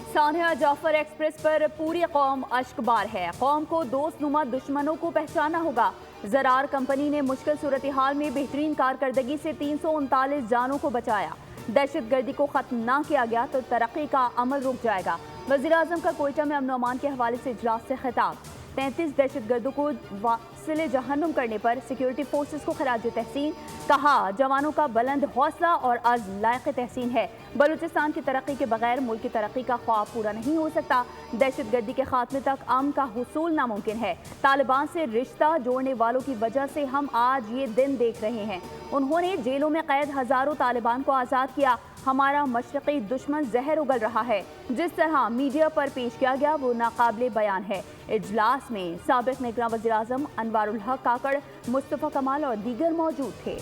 Sania Jafar express पर पूरी कौम अश्कबार है। कौम को दोस्तनुमा दुश्मनों को पहचाना होगा। ज़रार कंपनी ने मुश्किल सूरत हाल में बेहतरीन कारकर्दगी से 339 जानों को बचाया। दहशत गर्दी को खत्म ना किया गया तो तरक्की का अमल रुक जाएगा। वज़ीर आज़म का कोयटा में अमन अमान के हवाले से इजलास से खिताब। 33 दहशत गर्दों को वासिले जहन्नुम करने पर सिक्योरिटी फोर्सेस को खराज तहसीन। कहा, जवानों का बुलंद हौसला और अज़्म लायक तहसीन है। बलूचिस्तान की तरक्की के बगैर मुल्क की तरक्की का ख्वाब पूरा नहीं हो सकता। दहशत गर्दी के खात्मे तक अमन का हुसूल नामुमकिन है। तालिबान से रिश्ता जोड़ने वालों की वजह से हम आज ये दिन देख रहे हैं। उन्होंने जेलों में कैद हजारों तालिबान को आज़ाद किया। हमारा मशरक़ी दुश्मन जहर उगल रहा है। जिस तरह मीडिया पर पेश किया गया वो नाकाबिले बयान है। इजलास में साबिक़ निगरान वज़ीर आज़म अनवारुल हक काकड़, मुस्तफ़ा कमाल और दीगर मौजूद थे।